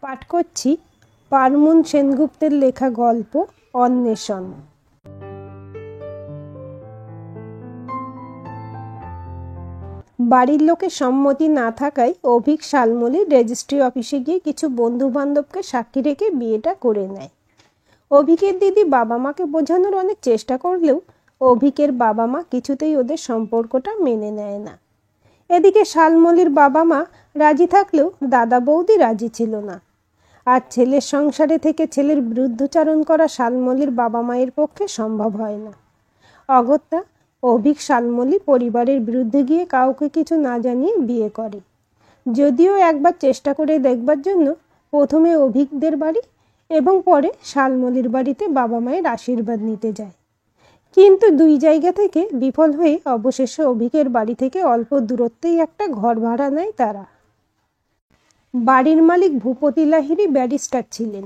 পাঠ করছি পারমুন সেনগুপ্তের লেখা গল্প অন্বেষণ। বাড়ির লোকের সম্মতি না থাকায় অভিক শালমলীর রেজিস্ট্রি অফিসে গিয়ে কিছু বন্ধু বান্ধবকে সাক্ষী রেখে বিয়েটা করে নেয়। অভিকের দিদি বাবা মাকে বোঝানোর অনেক চেষ্টা করলেও অভিকের বাবা মা কিছুতেই ওদের সম্পর্কটা মেনে নেয় না। এদিকে শালমলীর বাবা মা রাজি থাকলেও দাদা বৌদি রাজি ছিল না। আর ছেলের সংসারে থেকে ছেলের বিরুদ্ধচারণ করা শালমলীর বাবা মায়ের পক্ষে সম্ভব হয় না। অগত্যা অভিক শালমলী পরিবারের বিরুদ্ধে গিয়ে কাউকে কিছু না জানিয়ে বিয়ে করে। যদিও একবার চেষ্টা করে দেখবার জন্য প্রথমে অভিকদের বাড়ি এবং পরে শালমলীর বাড়িতে বাবা মায়ের আশীর্বাদ নিতে যায়, কিন্তু দুই জায়গা থেকে বিফল হয়ে অবশেষে অভিকের বাড়ি থেকে অল্প দূরত্বেই একটা ঘর ভাড়া নেয় তারা। বাড়ির মালিক ভূপতি লাহিড়ী ব্যারিস্টার ছিলেন,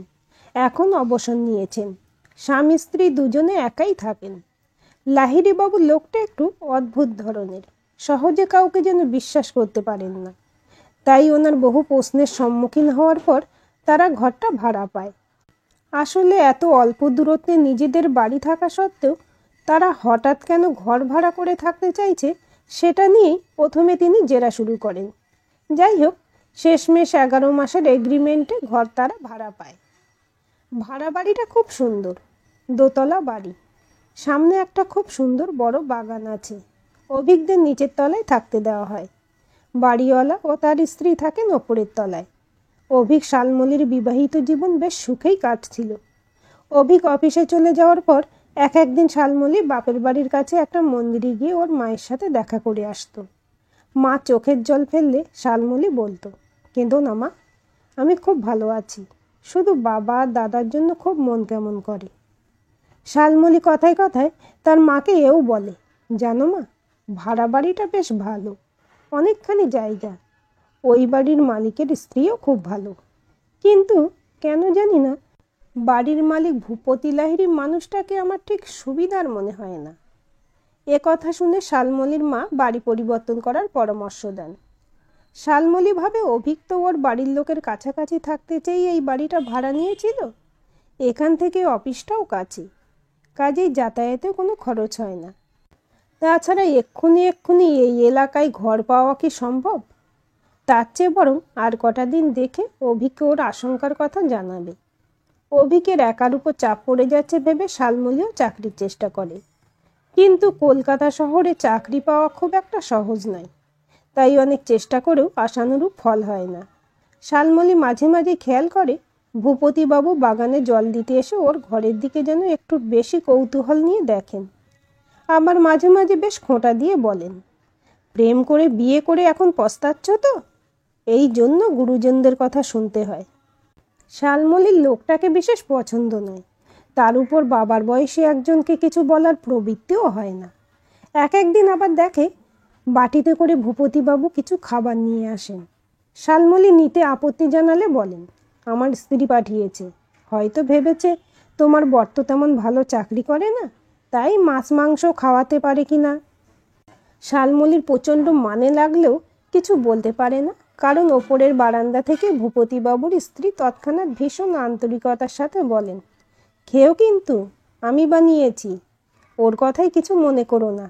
এখন অবসর নিয়েছেন। স্বামী স্ত্রী দুজনে একাই থাকেন। লাহিড়ী বাবু লোকটা একটু অদ্ভুত ধরনের, সহজে কাউকে যেন বিশ্বাস করতে পারেন না। তাই ওনার বহু প্রশ্নের সম্মুখীন হওয়ার পর তারা ঘরটা ভাড়া পায়। আসলে এত অল্প দূরত্বে নিজেদের বাড়ি থাকা সত্ত্বেও তারা হঠাৎ কেন ঘর ভাড়া করে থাকতে চাইছে সেটা নিয়েই প্রথমে তিনি জেরা শুরু করেন। যাই হোক, শেষমেশ 11 মাসের এগ্রিমেন্টে ঘর তারা ভাড়া পায়। ভাড়া বাড়িটা খুব সুন্দর, দোতলা বাড়ি। সামনে একটা খুব সুন্দর বড় বাগান আছে। অভিকদের নিচের তলায় থাকতে দেওয়া হয়। বাড়িওয়ালা ও তার স্ত্রী থাকেন ওপরের তলায়। অভিক শালমলীর বিবাহিত জীবন বেশ সুখেই কাটছিল। অভিক অফিসে চলে যাওয়ার পর একদিন শালমলী বাপের বাড়ির কাছে একটা মন্দিরে গিয়ে ওর মায়ের সাথে দেখা করে আসতো। মা চোখের জল ফেললে শালমলী বলতো, কেঁদো না মা, আমি খুব ভালো আছি, শুধু বাবা আর দাদার জন্য খুব মন কেমন করে। শালমলী কথায় কথায় তার মাকে এও বলে, জানো মা, ভাড়া বাড়িটা বেশ ভালো, অনেকখানি জায়গা, ওই বাড়ির মালিকের স্ত্রীও খুব ভালো, কিন্তু কেন জানি না বাড়ির মালিক ভূপতি লাহিড়ী মানুষটাকে আমার ঠিক সুবিধার মনে হয় না। এ কথা শুনে শালমলীর মা বাড়ি পরিবর্তন করার পরামর্শ দেন। শালমলী ভাবে অভিক তো ওর বাড়ির লোকের কাছাকাছি থাকতে চেয়ে এই বাড়িটা ভাড়া নিয়েছিল। এখান থেকে অফিসটাও কাছে, কাজেই যাতায়াতে কোনো খরচ হয় না। তাছাড়া এক্ষুনি এই এলাকায় ঘর পাওয়া কি সম্ভব? তার চেয়ে বরং আর কটা দিন দেখে অভিককে ওর আশঙ্কার কথা জানাবে। অভিকের একার উপর চাপ পড়ে যাচ্ছে ভেবে শালমলীও চাকরির চেষ্টা করে, কিন্তু কলকাতা শহরে চাকরি পাওয়া খুব একটা সহজ নয়। তাই অনেক চেষ্টা করেও আশানুরূপ ফল হয় না। শালমলী মাঝে মাঝে খেয়াল করে ভূপতিবাবু বাগানে জল দিতে এসে ওর ঘরের দিকে যেন একটু বেশি কৌতূহল নিয়ে দেখেন। আবার মাঝে মাঝে বেশ খোঁটা দিয়ে বলেন, প্রেম করে বিয়ে করে এখন পস্তাচ্ছ তো, এই জন্য গুরুজনদের কথা শুনতে হয়। শালমলীর লোকটাকে বিশেষ পছন্দ নয়, তার উপর বাবার বয়সী একজনকে কিছু বলার প্রবৃত্তিও হয় না। একদিন আবার দেখে বাটিতে করে ভূপতিবাবু কিছু খাবার নিয়ে আসেন। শালমলী নিতে আপত্তি জানালে বলেন, আমার স্ত্রী পাঠিয়েছে, হয়তো ভেবেছে তোমার বর তো তেমন ভালো চাকরি করে না, তাই মাছ মাংস খাওয়াতে পারে কি না। শালমলীর প্রচণ্ড মানে লাগলেও কিছু বলতে পারে না, কারণ ওপরের বারান্দা থেকে ভূপতিবাবুর স্ত্রী তৎক্ষণাৎ ভীষণ আন্তরিকতার সাথে বলেন, খেয়েও কিন্তু, আমি বানিয়েছি, ওর কথাই কিছু মনে করো না।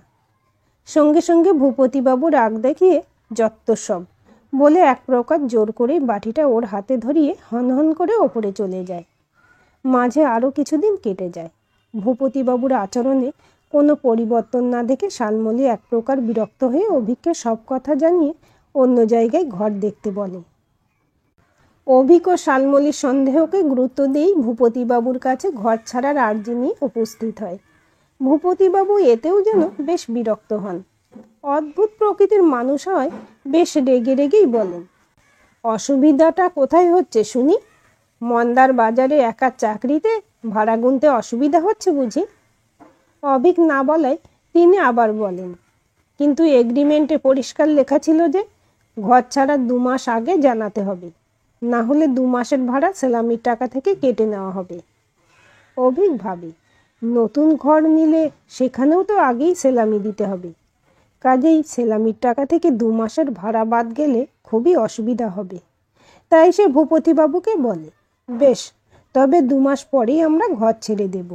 সঙ্গে সঙ্গে ভূপতিবাবু রাগ দেখিয়ে যত্ত সব বলে এক প্রকার জোর করেই বাটিটা ওর হাতে ধরিয়ে হনহন করে ওপরে চলে যায়। মাঝে আরও কিছুদিন কেটে যায়। ভূপতিবাবুর আচরণে কোনো পরিবর্তন না দেখে শালমলী এক প্রকার বিরক্ত হয়ে অভিককে সব কথা জানিয়ে অন্য জায়গায় ঘর দেখতে বলে। অভিক ও শালমলীর সন্দেহকে গুরুত্ব দিয়েই ভূপতিবাবুর কাছে ঘর ছাড়ার আর্জি নিয়ে উপস্থিত হয়। ভূপতিবাবু এতেও যেন বেশ বিরক্ত হন। অদ্ভুত প্রকৃতির মানুষ হয়, বেশ রেগে রেগেই বলেন, অসুবিধাটা কোথায় হচ্ছে শুনি? মন্দার বাজারে একা চাকরিতে ভাড়া গুনতে অসুবিধা হচ্ছে বুঝি? অভিক না বলায় তিনি আবার বলেন, কিন্তু এগ্রিমেন্টে পরিষ্কার লেখা ছিল যে ঘর ছাড়ার 2 মাস আগে জানাতে হবে, না হলে 2 মাসের ভাড়া সেলামির টাকা থেকে কেটে নেওয়া হবে। অভিক ভাবে, নতুন ঘর নিলে সেখানেও তো আগেই সেলামি দিতে হবে, কাজেই সেলামির টাকা থেকে 2 মাসের ভাড়া বাদ গেলে খুবই অসুবিধা হবে। তাই সে ভূপতিবাবুকে বলে, বেশ, তবে 2 মাস পরেই আমরা ঘর ছেড়ে দেব।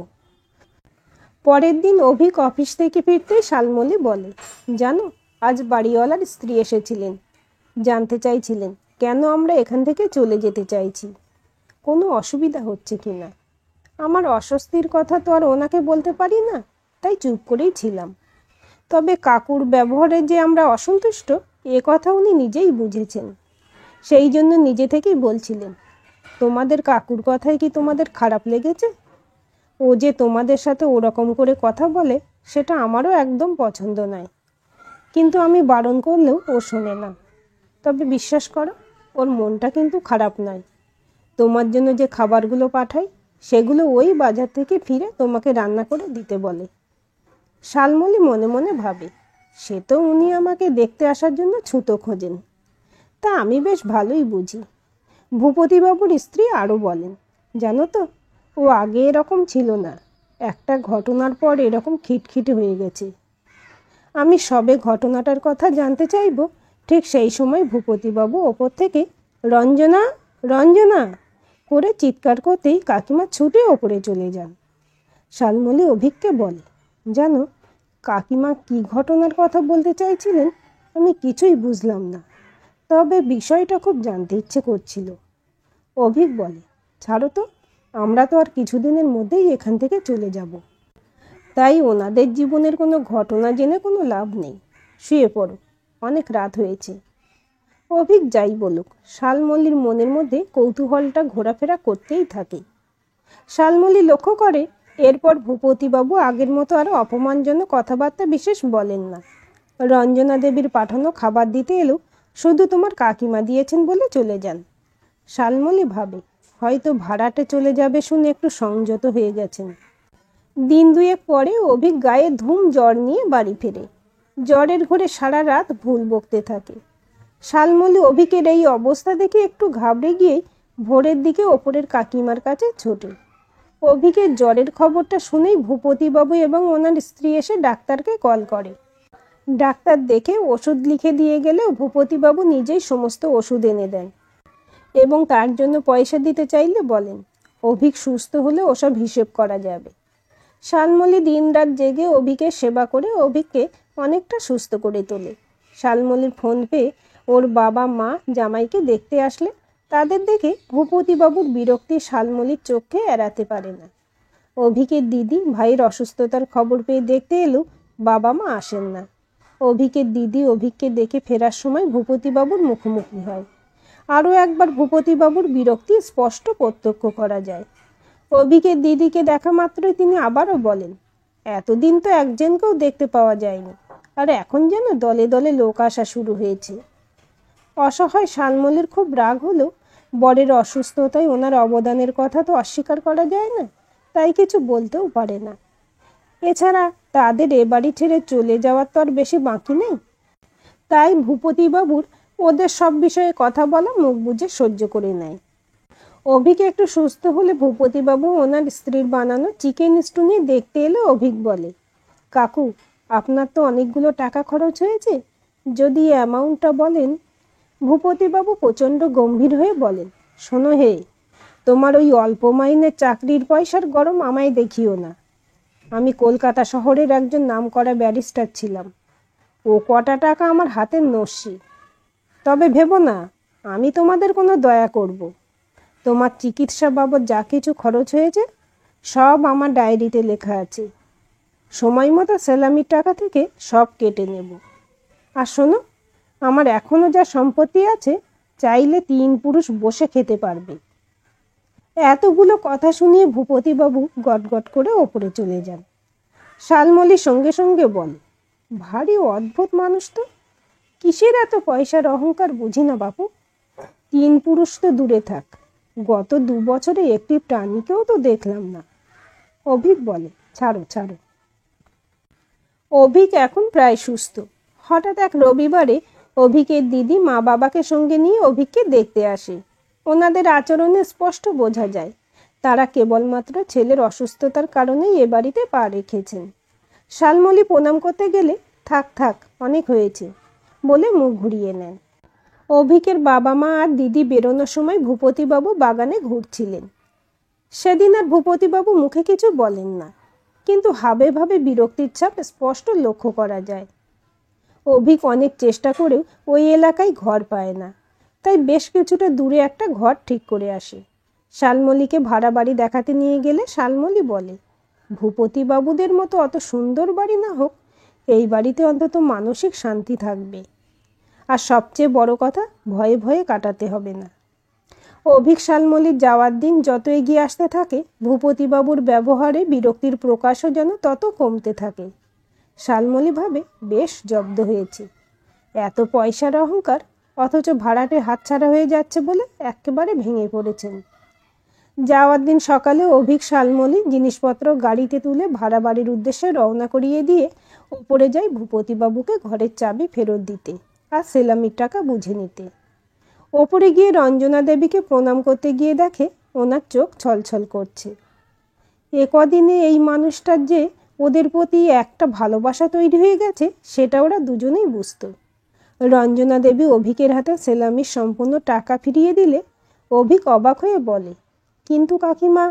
পরের দিন অভিক অফিস থেকে ফিরতেই শালমলী বলে, জানো, আজ বাড়িওয়ালার স্ত্রী এসেছিলেন, জানতে চাইছিলেন কেন আমরা এখান থেকে চলে যেতে চাইছি, কোনো অসুবিধা হচ্ছে কি না। আমার অস্বস্তির কথা তো আর ওনাকে বলতে পারি না, তাই চুপ করেই ছিলাম। তবে কাকুর ব্যবহারে যে আমরা অসন্তুষ্ট এ কথা উনি নিজেই বুঝেছেন, সেই জন্য নিজে থেকেই বলছিলেন। তোমাদের কাকুর কথায় কি তোমাদের খারাপ লেগেছে? ও যে তোমাদের সাথে ওরকম করে কথা বলে সেটা আমারও একদম পছন্দ নয়, কিন্তু আমি বারণ করলেও ও শোনে না। তবে বিশ্বাস করো, ওর মনটা কিন্তু খারাপ নয়। তোমার জন্য যে খাবারগুলো পাঠাই সেগুলো ওই বাজার থেকে ফিরে তোমাকে রান্না করে দিতে বলে। শালমলী মনে মনে ভাবে, সে তো উনি আমাকে দেখতে আসার জন্য ছুতো খোঁজেন, তা আমি বেশ ভালোই বুঝি। ভূপতিবাবুর স্ত্রী আরও বলেন, জানো তো, ও আগে এরকম ছিল না, একটা ঘটনার পর এরকম খিটখিটে হয়ে গেছে। আমি সবে ঘটনাটার কথা জানতে চাইব, ঠিক সেই সময় ভূপতিবাবু ওপর থেকে রঞ্জনা রঞ্জনা করে চিৎকার করতেই কাকিমা ছুটে ওপরে চলে যান। শালমলী অভিককে বলে, জানো, কাকিমা কি ঘটনার কথা বলতে চাইছিলেন আমি কিছুই বুঝলাম না, তবে বিষয়টা খুব জানতে ইচ্ছে করছিল। অভিক বলে, ছাড়ো তো, আমরা তো আর কিছুদিনের মধ্যেই এখান থেকে চলে যাব, তাই ওনাদের জীবনের কোনো ঘটনা জেনে কোনো লাভ নেই। শুয়ে পড়ো, অনেক রাত হয়েছে। অভিক যাই বলুক, শালমলীর মনের মধ্যে কৌতূহলটা ঘোরাফেরা করতেই থাকে। শালমলী লক্ষ্য করে এরপর ভূপতিবাবু আগের মতো আরও অপমানজনক কথাবার্তা বিশেষ বলেন না। রঞ্জনা দেবীর পাঠানো খাবার দিতে এলেও শুধু তোমার কাকিমা দিয়েছেন বলে চলে যান। শালমলী ভাবে, হয়তো ভাড়াটে চলে যাবে শুনে একটু সংযত হয়ে গেছেন। দিন 2 পরে অভিক গায়ে ধুম জ্বর নিয়ে বাড়ি ফেরে। জ্বরের ঘোরে সারা রাত ভুল বকতে থাকে। শালমলী অভিকের এই অবস্থা দেখে একটু ঘাবড়ে গিয়ে ভোরের দিকে ওপরের কাকিমার কাছে ছোটে। অভিকের জ্বরের খবরটা শুনেই ভূপতিবাবু এবং ওনার স্ত্রী এসে ডাক্তারকে কল করে। ডাক্তার দেখে ওষুধ লিখে দিয়ে গেলেও ভূপতিবাবু নিজেই সমস্ত ওষুধ এনে দেন এবং তার জন্য পয়সা দিতে চাইলে বলেন, অভিক সুস্থ হলে ওসব হিসেব করা যাবে। শালমলী দিনরাত জেগে অভিকের সেবা করে অভিককে অনেকটা সুস্থ করে তোলে। শালমলীর ফোন পেয়ে ওর বাবা মা জামাইকে দেখতে আসলে তাদের দেখে ভূপতিবাবুর বিরক্তি শালমলীর চোখে এড়াতে পারে না। অভিকের দিদি ভাইয়ের অসুস্থতার খবর পেয়ে দেখতে এলেও বাবা মা আসেন না। অভিকের দিদি অভিককে দেখে ফেরার সময় ভূপতিবাবুর মুখোমুখি হয়। আরও একবার ভূপতিবাবুর বিরক্তি স্পষ্ট প্রত্যক্ষ করা যায়। অভিকের দিদিকে দেখা মাত্রই তিনি আবারও বলেন, এতদিন তো একজনকেও দেখতে পাওয়া যায়নি, আর এখন যেন দলে দলে লোক আসা শুরু হয়েছে। অসহায় শালমলীর খুব রাগ হলো, বরের অসুস্থতায় ওনার অবদানের কথা তো অস্বীকার করা যায় না, তাই কিছু বলতেও পারে না। এছাড়া তাদের এ বাড়ি ছেড়ে চলে যাওয়ার তো আর বেশি বাকি নেই, তাই ভূপতিবাবুর ওদের সব বিষয়ে কথা বলা মুখ বুজে সহ্য করে নেয়। অভিক একটু সুস্থ হলে ভূপতিবাবু ওনার স্ত্রীর বানানো চিকেন স্টু নিয়ে দেখতে এলে অভিক বলে, কাকু, আপনার তো অনেকগুলো টাকা খরচ হয়েছে, যদি অ্যামাউন্টটা বলেন। ভূপতিবাবু প্রচণ্ড গম্ভীর হয়ে বলেন, শোনো হে, তোমার ওই অল্প মাইনের চাকরির পয়সার গরম আমায় দেখিও না। আমি কলকাতা শহরের একজন নামকরা ব্যারিস্টার ছিলাম, ও কটা টাকা আমার হাতের নস্যি। তবে ভেবো না আমি তোমাদের কোনো দয়া করব। তোমার চিকিৎসা বাবদ যা কিছু খরচ হয়েছে সব আমার ডায়েরিতে লেখা আছে, সময় মতো স্যালামির টাকা থেকে সব কেটে নেব। আর শোনো, আমার এখনও যা সম্পত্তি আছে চাইলে 3 পুরুষ বসে খেতে পারবে। এতগুলো কথা শুনিয়ে ভূপতিবাবু গটগট করে ওপরে চলে যান। শালমলী সঙ্গে সঙ্গে বলে, ভারী অদ্ভুত মানুষ তো, কিসের এত পয়সার অহংকার বুঝি না বাপু। 3 পুরুষ তো দূরে থাক, গত 2 বছরে একটি প্রাণীকেও তো দেখলাম না। অভিক বলে, ছাড়ো ছাড়ো। অভিক এখন প্রায় সুস্থ। হঠাৎ এক রবিবারে অভিকের দিদি মা বাবাকে সঙ্গে নিয়ে অভিককে দেখতে আসে। ওনাদের আচরণে স্পষ্ট বোঝা যায় তারা কেবলমাত্র ছেলের অসুস্থতার কারণেই এ বাড়িতে পা রেখেছেন। শালমলী প্রণাম করতে গেলে থাক থাক, অনেক হয়েছে বলে মুখ ঘুরিয়ে নেন। অভিকের বাবা মা আর দিদি বেরোনোর সময় ভূপতিবাবু বাগানে ঘুরছিলেন। সেদিন আর ভূপতিবাবু মুখে কিছু বলেন না, কিন্তু হাবে ভাবে বিরক্তির ছাপ স্পষ্ট লক্ষ্য করা যায়। অভিক অনেক চেষ্টা করেও ওই এলাকায় ঘর পায় না, তাই বেশ কিছুটা দূরে একটা ঘর ঠিক করে আসে। শালমলীকে ভাড়া বাড়ি দেখাতে নিয়ে গেলে শালমলী বলে, ভূপতিবাবুদের মতো অত সুন্দর বাড়ি না হোক, এই বাড়িতে অন্তত মানসিক শান্তি থাকবে, আর সবচেয়ে বড় কথা, ভয়ে ভয়ে কাটাতে হবে না। অভিক শালমলীর যাওয়ার দিন যত এগিয়ে আসতে থাকে, ভূপতিবাবুর ব্যবহারে বিরক্তির প্রকাশও যেন তত কমতে থাকে। শালমলী ভাবে, বেশ জব্দ হয়েছে। এত পয়সার অহংকার, অথচ ভাড়াটে হাতছাড়া হয়ে যাচ্ছে বলে একেবারে ভেঙে পড়েছেন। যাওয়ার দিন সকালে অভিক শালমলী জিনিসপত্র গাড়িতে তুলে ভাড়া বাড়ির উদ্দেশ্যে রওনা করিয়ে দিয়ে উপরে যায় ভূপতিবাবুকে ঘরের চাবি ফেরত দিতে আর সেলামির টাকা বুঝে নিতে। ওপরে গিয়ে রঞ্জনা দেবীকে প্রণাম করতে গিয়ে দেখে ওনার চোখ ছলছল করছে। এ কদিনে এই মানুষটার যে ওদের প্রতি একটা ভালোবাসা তৈরি হয়ে গেছে, সেটা ওরা দুজনেই বুঝত। রঞ্জনা দেবী অভিকের হাতে সেলামির সম্পূর্ণ টাকা ফিরিয়ে দিলে অভিক অবাক হয়ে বলে, কিন্তু কাকিমা,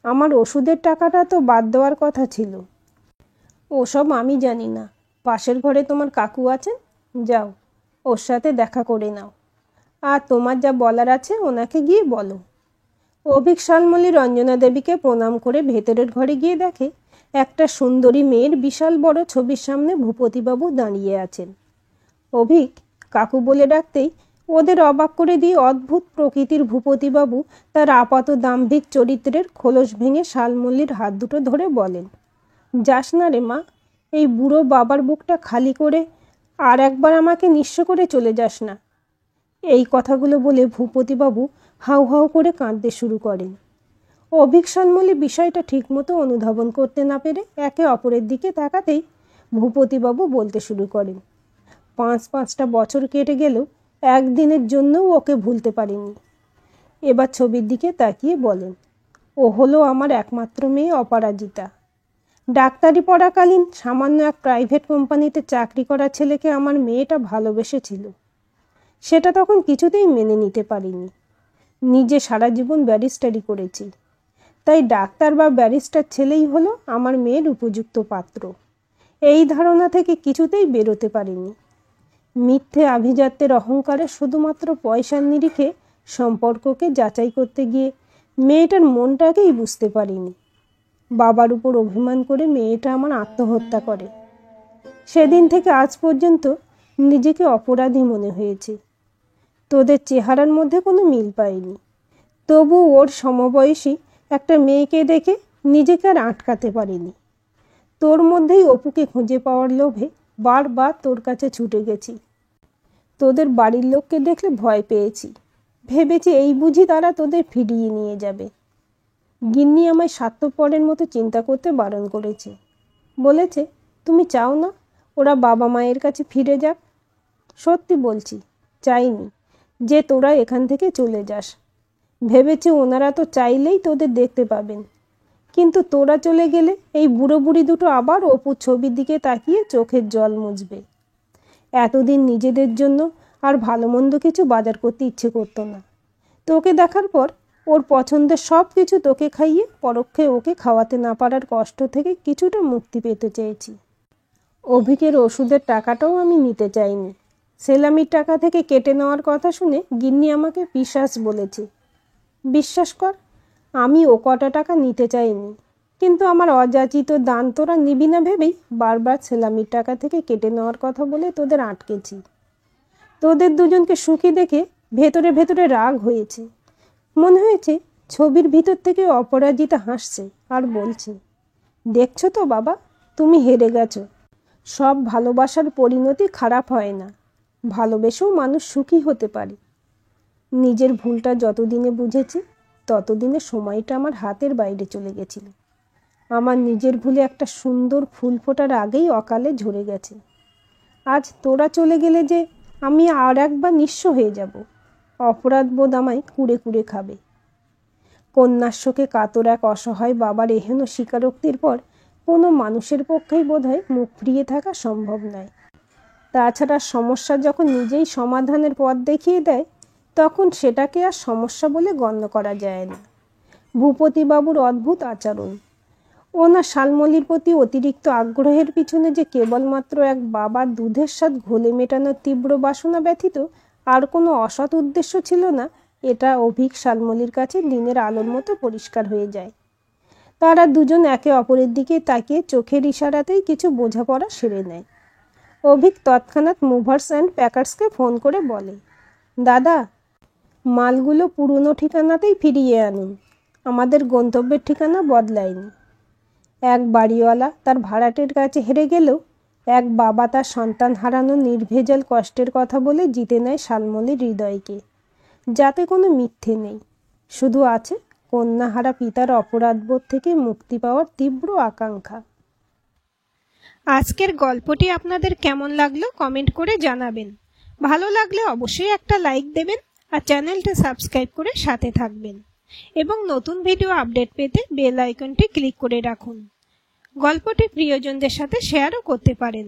আমার ওষুধের টাকাটা তো বাদ দেওয়ার কথা ছিল। ওসব আমি জানি না, পাশের ঘরে তোমার কাকু আছেন, যাও ওর সাথে দেখা করে নাও, আর তোমার যা বলার আছে ওনাকে গিয়ে বলো। অভিক শালমলী রঞ্জনা দেবীকে প্রণাম করে ভেতরের ঘরে গিয়ে দেখে একটা সুন্দরী মেয়ের বিশাল বড় ছবির সামনে ভূপতিবাবু দাঁড়িয়ে আছেন। অভিক কাকু বলে ডাকতেই ওদের অবাক করে দিয়ে অদ্ভুত প্রকৃতির ভূপতিবাবু তার আপাত দাম্ভিক চরিত্রের খোলস ভেঙে শালমলীর হাত দুটো ধরে বলেন, যাস না রে মা, এই বুড়ো বাবার বুকটা খালি করে আর একবার আমাকে নিঃস্ব করে চলে যাস না। এই কথাগুলো বলে ভূপতিবাবু হাউ হাউ করে কাঁদতে শুরু করেন। অভিক শালমলী বিষয়টা ঠিকমতো অনুধাবন করতে না পেরে একে অপরের দিকে তাকাতেই ভূপতিবাবু বলতে শুরু করেন, 5-5টা বছর কেটে গেলেও একদিনের জন্যও ওকে ভুলতে পারিনি। এবার ছবির দিকে তাকিয়ে বলেন, ও হলো আমার একমাত্র মেয়ে অপরাজিতা। ডাক্তারি পড়াকালীন সামান্য এক প্রাইভেট কোম্পানিতে চাকরি করা ছেলেকে আমার মেয়েটা ভালোবেসেছিল। সেটা তখন কিছুতেই মেনে নিতে পারিনি। নিজে সারা জীবন ব্যারিস্টারি করেছি, তাই ডাক্তার বা ব্যারিস্টার ছেলেই হলো আমার মেয়ের উপযুক্ত পাত্র। এই ধারণা থেকে কিছুতেই বেরোতে পারিনি। মিথ্যে আভিজাত্যের অহংকারে শুধুমাত্র পয়সার নিরিখে সম্পর্ককে যাচাই করতে গিয়ে মেয়েটার মনটাকেই বুঝতে পারিনি। বাবার উপর অভিমান করে মেয়েটা আমার আত্মহত্যা করে। সেদিন থেকে আজ পর্যন্ত নিজেকে অপরাধী মনে হয়েছে। তোদের চেহারার মধ্যে কোনো মিল পাইনি, তবু ওর সমবয়সী একটা মেয়েকে দেখে নিজেকে আর আটকাতে পারিনি। তোর মধ্যেই অপুকে খুঁজে পাওয়ার লোভে বারবার তোর কাছে ছুটে গেছি। তোদের বাড়ির লোককে দেখলে ভয় পেয়েছি, ভেবেছি এই বুঝি তারা তোদের ফিরিয়ে নিয়ে যাবে। গিন্নি আমায় স্বার্থপরের মতো চিন্তা করতে বারণ করেছে, বলেছে তুমি চাও না ওরা বাবা মায়ের কাছে ফিরে যাক। সত্যি বলছি, চাইনি যে তোরা এখান থেকে চলে যাস। ভেবেছে ওনারা তো চাইলেই তোদের দেখতে পাবেন, কিন্তু তোরা চলে গেলে এই বুড়ো বুড়ি দুটো আবার অপুর ছবির দিকে তাকিয়ে চোখের জল মুছবে। এতদিন নিজেদের জন্য আর ভালো মন্দ কিছু বাজার করতে ইচ্ছে করতো না। তোকে দেখার পর ওর পছন্দের সব কিছু তোকে খাইয়ে পরোক্ষে ওকে খাওয়াতে না পারার কষ্ট থেকে কিছুটা মুক্তি পেতে চেয়েছি। অভিকের ওষুধের টাকাটাও আমি নিতে চাইনি। সেলামির টাকা থেকে কেটে নেওয়ার কথা শুনে গিন্নি আমাকে পিশাচ বলেছে। বিশ্বাস কর, আমি ও কটা টাকা নিতে চাইনি, কিন্তু আমার অযাচিত দান তোরা নিবি না ভেবেই বারবার সেলামির টাকা থেকে কেটে নেওয়ার কথা বলে তোদের আটকেছি। তোদের দুজনকে সুখী দেখে ভেতরে ভেতরে রাগ হয়েছে। মনে হয়েছে ছবির ভিতর থেকে অপরাজিতা হাসছে আর বলছে, দেখছো তো বাবা, তুমি হেরে গেছো। সব ভালোবাসার পরিণতি খারাপ হয় না, ভালোবেসেও মানুষ সুখী হতে পারে। নিজের ভুলটা যতদিনে বুঝেছি ততদিনে সময়টা আমার হাতের বাইরে চলে গেছিল। আমার নিজের ভুলে একটা সুন্দর ফুল ফোটার আগেই অকালে ঝরে গেছে। আজ তোরা চলে গেলে যে আমি আর একবার নিঃস্ব হয়ে যাব, অপরাধ বোধ আমায় কুড়ে কুড়ে খাবে। কন্যাস্যকে কাতর এক অসহায় বাবার এহেন স্বীকারোক্তির পর কোনো মানুষের পক্ষেই বোধহয় মুখ ফিরিয়ে থাকা সম্ভব নয়। তাছাড়া সমস্যা যখন নিজেই সমাধানের পথ দেখিয়ে দেয় তখন সেটাকে আর সমস্যা বলে গণ্য করা যায় না। ভূপতিবাবুর অদ্ভুত আচরণ। ওনার শালমলির প্রতি অতিরিক্ত আগ্রহের পিছনে যে কেবলমাত্র এক বাবার দুধের স্বাদ ঘোলে মেটানোর তীব্র বাসনা ব্যতীত আর কোনো অসৎ উদ্দেশ্য ছিল না, এটা অভিক শালমলির কাছে দিনের আলোর মতো পরিষ্কার হয়ে যায়। তারা দুজন একে অপরের দিকে তাকিয়ে চোখের ইশারাতেই কিছু বোঝাপড়া সেরে নেয়। অভিক তৎক্ষণাৎ মুভার্স অ্যান্ড প্যাকার্সকে ফোন করে বলে, দাদা, মালগুলো পুরনো ঠিকানাতেই ফিরিয়ে আনুন, আমাদের গন্তব্যের ঠিকানা বদলায়নি। এক বাড়িওয়ালা তার ভাড়াটের কাছে হেরে গেলেও এক বাবা তার সন্তান হারানোর নির্ভেজাল কষ্টের কথা বলে জিতে নেয় শালমলির হৃদয়কে, যাতে কোনো মিথ্যে নেই, শুধু আছে কন্যাহারা পিতার অপরাধবোধ থেকে মুক্তি পাওয়ার তীব্র আকাঙ্ক্ষা। আজকের গল্পটি আপনাদের কেমন লাগলো কমেন্ট করে জানাবেন। ভালো লাগলে অবশ্যই একটা লাইক দেবেন আর চ্যানেলটা সাবস্ক্রাইব করে সাথে থাকবেন এবং নতুন ভিডিও আপডেট পেতে বেল আইকনটি ক্লিক করে রাখুন। গল্পটি প্রিয়জনদের সাথে শেয়ারও করতে পারেন।